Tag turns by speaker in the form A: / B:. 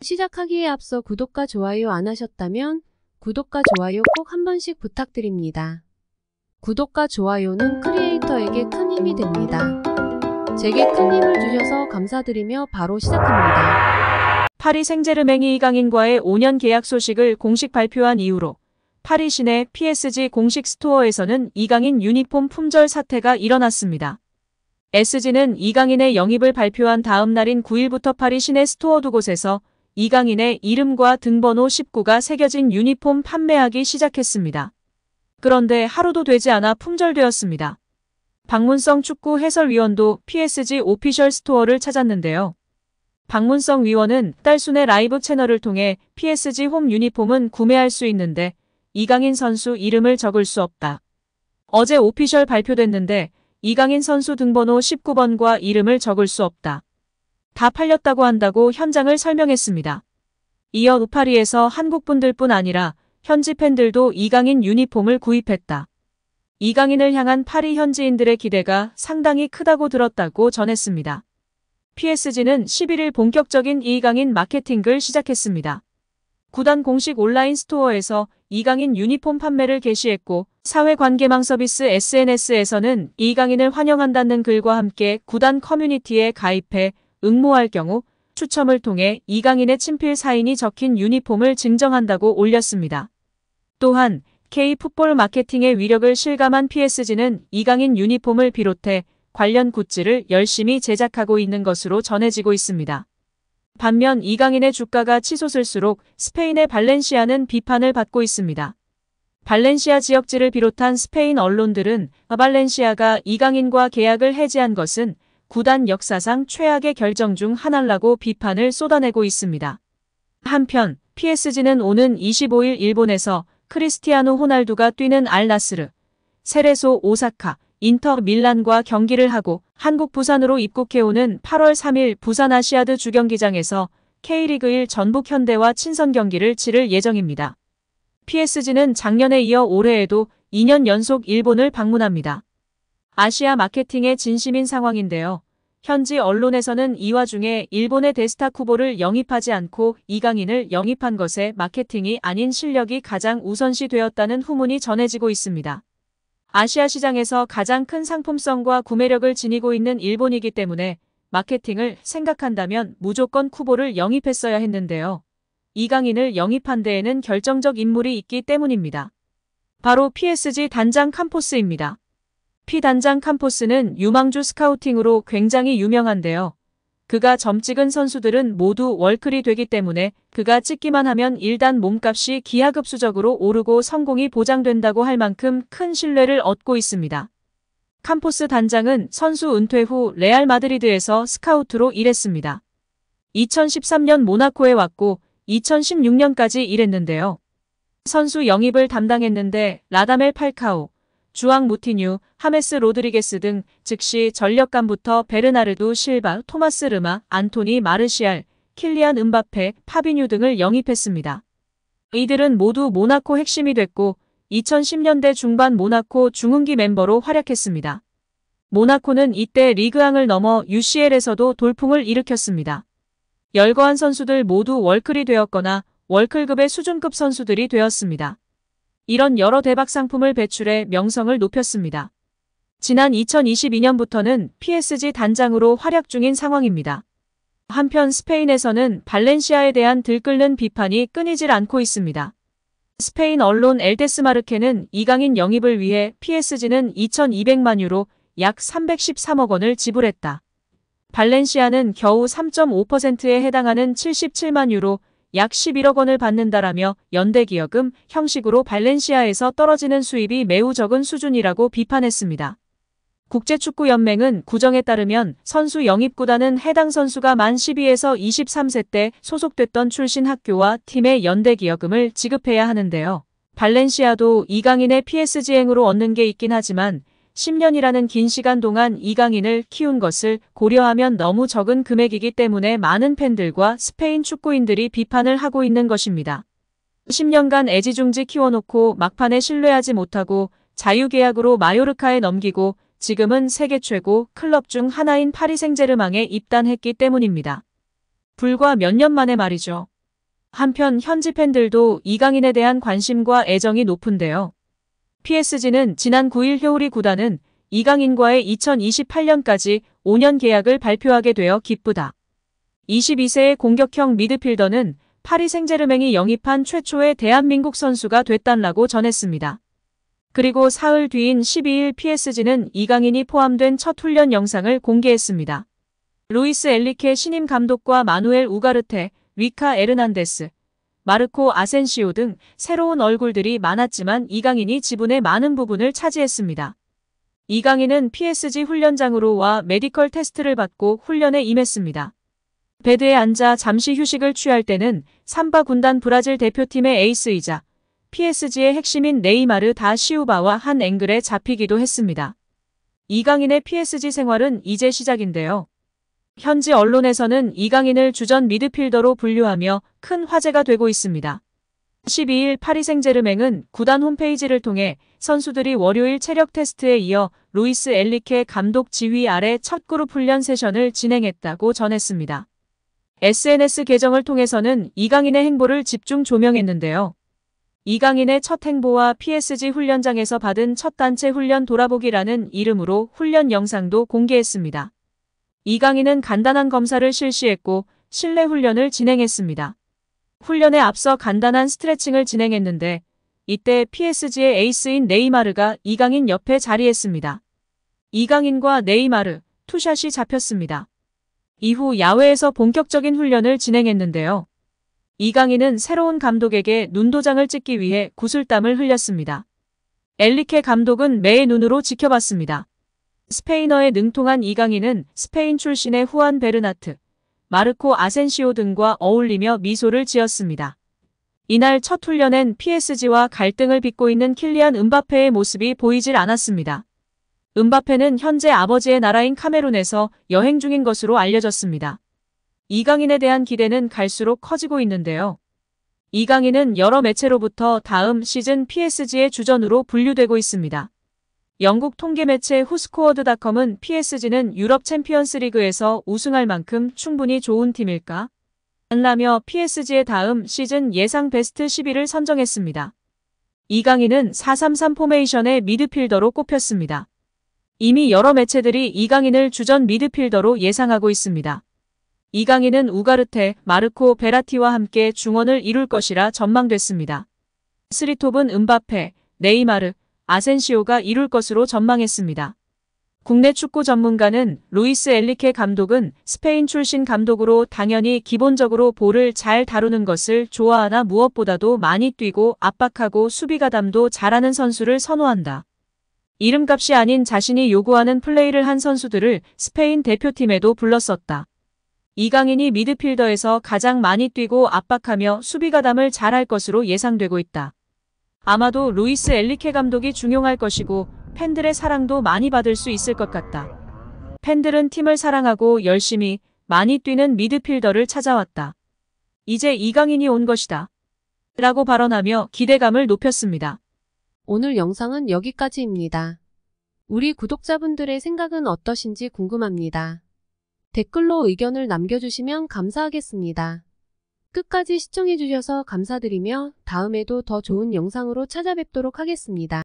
A: 시작하기에 앞서 구독과 좋아요 안 하셨다면 구독과 좋아요 꼭 한 번씩 부탁드립니다. 구독과 좋아요는 크리에이터에게 큰 힘이 됩니다. 제게 큰 힘을 주셔서 감사드리며 바로 시작합니다.
B: 파리 생제르맹이 이강인과의 5년 계약 소식을 공식 발표한 이후로 파리 시내 PSG 공식 스토어에서는 이강인 유니폼 품절 사태가 일어났습니다. SG는 이강인의 영입을 발표한 다음 날인 9일부터 파리 시내 스토어 두 곳에서 이강인의 이름과 등번호 19가 새겨진 유니폼 판매하기 시작했습니다. 그런데 하루도 되지 않아 품절되었습니다. 박문성 축구 해설위원도 PSG 오피셜 스토어를 찾았는데요. 박문성 위원은 딸순의 라이브 채널을 통해 PSG 홈 유니폼은 구매할 수 있는데 이강인 선수 이름을 적을 수 없다. 어제 오피셜 발표됐는데 이강인 선수 등번호 19번과 이름을 적을 수 없다. 다 팔렸다고 한다고 현장을 설명했습니다. 이어 우파리에서 한국분들뿐 아니라 현지 팬들도 이강인 유니폼을 구입했다. 이강인을 향한 파리 현지인들의 기대가 상당히 크다고 들었다고 전했습니다. PSG는 11일 본격적인 이강인 마케팅을 시작했습니다. 구단 공식 온라인 스토어에서 이강인 유니폼 판매를 개시했고 사회관계망 서비스 SNS에서는 이강인을 환영한다는 글과 함께 구단 커뮤니티에 가입해 응모할 경우 추첨을 통해 이강인의 친필 사인이 적힌 유니폼을 증정한다고 올렸습니다. 또한 K풋볼 마케팅의 위력을 실감한 PSG는 이강인 유니폼을 비롯해 관련 굿즈를 열심히 제작하고 있는 것으로 전해지고 있습니다. 반면 이강인의 주가가 치솟을수록 스페인의 발렌시아는 비판을 받고 있습니다. 발렌시아 지역지를 비롯한 스페인 언론들은 발렌시아가 이강인과 계약을 해지한 것은 구단 역사상 최악의 결정 중 하나라고 비판을 쏟아내고 있습니다. 한편 PSG는 오는 25일 일본에서 크리스티아노 호날두가 뛰는 알나스르, 세레소 오사카, 인터 밀란과 경기를 하고 한국 부산으로 입국해오는 8월 3일 부산 아시아드 주경기장에서 K리그 1 전북 현대와 친선 경기를 치를 예정입니다. PSG는 작년에 이어 올해에도 2년 연속 일본을 방문합니다. 아시아 마케팅의 진심인 상황인데요. 현지 언론에서는 이 와중에 일본의 데스타 쿠보를 영입하지 않고 이강인을 영입한 것에 마케팅이 아닌 실력이 가장 우선시 되었다는 후문이 전해지고 있습니다. 아시아 시장에서 가장 큰 상품성과 구매력을 지니고 있는 일본이기 때문에 마케팅을 생각한다면 무조건 쿠보를 영입했어야 했는데요. 이강인을 영입한 데에는 결정적 인물이 있기 때문입니다. 바로 PSG 단장 캄포스입니다. P 단장 캄포스는 유망주 스카우팅으로 굉장히 유명한데요. 그가 점찍은 선수들은 모두 월클이 되기 때문에 그가 찍기만 하면 일단 몸값이 기하급수적으로 오르고 성공이 보장된다고 할 만큼 큰 신뢰를 얻고 있습니다. 캄포스 단장은 선수 은퇴 후 레알 마드리드에서 스카우트로 일했습니다. 2013년 모나코에 왔고 2016년까지 일했는데요. 선수 영입을 담당했는데 라다멜 팔카오, 주앙 무티뉴, 하메스 로드리게스 등 즉시 전력감부터 베르나르도 실바, 토마스 르마, 안토니 마르시알, 킬리안 음바페, 파비뉴 등을 영입했습니다. 이들은 모두 모나코 핵심이 됐고 2010년대 중반 모나코 중흥기 멤버로 활약했습니다. 모나코는 이때 리그앙을 넘어 UCL에서도 돌풍을 일으켰습니다. 열거한 선수들 모두 월클이 되었거나 월클급의 수준급 선수들이 되었습니다. 이런 여러 대박 상품을 배출해 명성을 높였습니다. 지난 2022년부터는 PSG 단장으로 활약 중인 상황입니다. 한편 스페인에서는 발렌시아에 대한 들끓는 비판이 끊이질 않고 있습니다. 스페인 언론 엘데스마르케는 이강인 영입을 위해 PSG는 2,200만 유로 약 313억 원을 지불했다. 발렌시아는 겨우 3.5%에 해당하는 77만 유로 약 11억 원을 받는다라며 연대기여금 형식으로 발렌시아에서 떨어지는 수입이 매우 적은 수준이라고 비판했습니다. 국제축구연맹은 구정에 따르면 선수 영입구단은 해당 선수가 만 12에서 23세 때 소속됐던 출신 학교와 팀의 연대기여금을 지급해야 하는데요. 발렌시아도 이강인의 PSG행으로 얻는 게 있긴 하지만 10년이라는 긴 시간 동안 이강인을 키운 것을 고려하면 너무 적은 금액이기 때문에 많은 팬들과 스페인 축구인들이 비판을 하고 있는 것입니다. 10년간 애지중지 키워놓고 막판에 신뢰하지 못하고 자유계약으로 마요르카에 넘기고 지금은 세계 최고 클럽 중 하나인 파리 생제르맹에 입단했기 때문입니다. 불과 몇 년 만에 말이죠. 한편 현지 팬들도 이강인에 대한 관심과 애정이 높은데요. PSG는 지난 9일 효우리 구단은 이강인과의 2028년까지 5년 계약을 발표하게 되어 기쁘다. 22세의 공격형 미드필더는 파리 생제르맹이 영입한 최초의 대한민국 선수가 됐다라고 전했습니다. 그리고 사흘 뒤인 12일 PSG는 이강인이 포함된 첫 훈련 영상을 공개했습니다. 루이스 엘리케 신임 감독과 마누엘 우가르테, 위카 에르난데스, 마르코 아센시오 등 새로운 얼굴들이 많았지만 이강인이 지분의 많은 부분을 차지했습니다. 이강인은 PSG 훈련장으로 와 메디컬 테스트를 받고 훈련에 임했습니다. 베드에 앉아 잠시 휴식을 취할 때는 삼바 군단 브라질 대표팀의 에이스이자 PSG의 핵심인 네이마르 다 시우바와 한 앵글에 잡히기도 했습니다. 이강인의 PSG 생활은 이제 시작인데요. 현지 언론에서는 이강인을 주전 미드필더로 분류하며 큰 화제가 되고 있습니다. 12일 파리 생제르맹은 구단 홈페이지를 통해 선수들이 월요일 체력 테스트에 이어 루이스 엘리케 감독 지휘 아래 첫 그룹 훈련 세션을 진행했다고 전했습니다. SNS 계정을 통해서는 이강인의 행보를 집중 조명했는데요. 이강인의 첫 행보와 PSG 훈련장에서 받은 첫 단체 훈련 돌아보기라는 이름으로 훈련 영상도 공개했습니다. 이강인은 간단한 검사를 실시했고 실내 훈련을 진행했습니다. 훈련에 앞서 간단한 스트레칭을 진행했는데 이때 PSG의 에이스인 네이마르가 이강인 옆에 자리했습니다. 이강인과 네이마르, 투샷이 잡혔습니다. 이후 야외에서 본격적인 훈련을 진행했는데요. 이강인은 새로운 감독에게 눈도장을 찍기 위해 구슬땀을 흘렸습니다. 엘리케 감독은 매의 눈으로 지켜봤습니다. 스페인어에 능통한 이강인은 스페인 출신의 후안 베르나트, 마르코 아센시오 등과 어울리며 미소를 지었습니다. 이날 첫 훈련엔 PSG와 갈등을 빚고 있는 킬리안 음바페의 모습이 보이질 않았습니다. 음바페는 현재 아버지의 나라인 카메룬에서 여행 중인 것으로 알려졌습니다. 이강인에 대한 기대는 갈수록 커지고 있는데요. 이강인은 여러 매체로부터 다음 시즌 PSG의 주전으로 분류되고 있습니다. 영국 통계 매체 후스코어드닷컴은 PSG는 유럽 챔피언스 리그에서 우승할 만큼 충분히 좋은 팀일까? 라며 PSG의 다음 시즌 예상 베스트 10위를 선정했습니다. 이강인은 4-3-3 포메이션의 미드필더로 꼽혔습니다. 이미 여러 매체들이 이강인을 주전 미드필더로 예상하고 있습니다. 이강인은 우가르테, 마르코 베라티와 함께 중원을 이룰 것이라 전망됐습니다. 3톱은 음바페, 네이마르, 아센시오가 이룰 것으로 전망했습니다. 국내 축구 전문가는 루이스 엘리케 감독은 스페인 출신 감독으로 당연히 기본적으로 볼을 잘 다루는 것을 좋아하나 무엇보다도 많이 뛰고 압박하고 수비 가담도 잘하는 선수를 선호한다. 이름값이 아닌 자신이 요구하는 플레이를 한 선수들을 스페인 대표팀에도 불렀었다. 이강인이 미드필더에서 가장 많이 뛰고 압박하며 수비 가담을 잘할 것으로 예상되고 있다. 아마도 루이스 엘리케 감독이 중용할 것이고 팬들의 사랑도 많이 받을 수 있을 것 같다. 팬들은 팀을 사랑하고 열심히 많이 뛰는 미드필더를 찾아왔다. 이제 이강인이 온 것이다. 라고 발언하며 기대감을 높였습니다.
A: 오늘 영상은 여기까지입니다. 우리 구독자분들의 생각은 어떠신지 궁금합니다. 댓글로 의견을 남겨주시면 감사하겠습니다. 끝까지 시청해주셔서 감사드리며 다음에도 더 좋은 영상으로 찾아뵙도록 하겠습니다.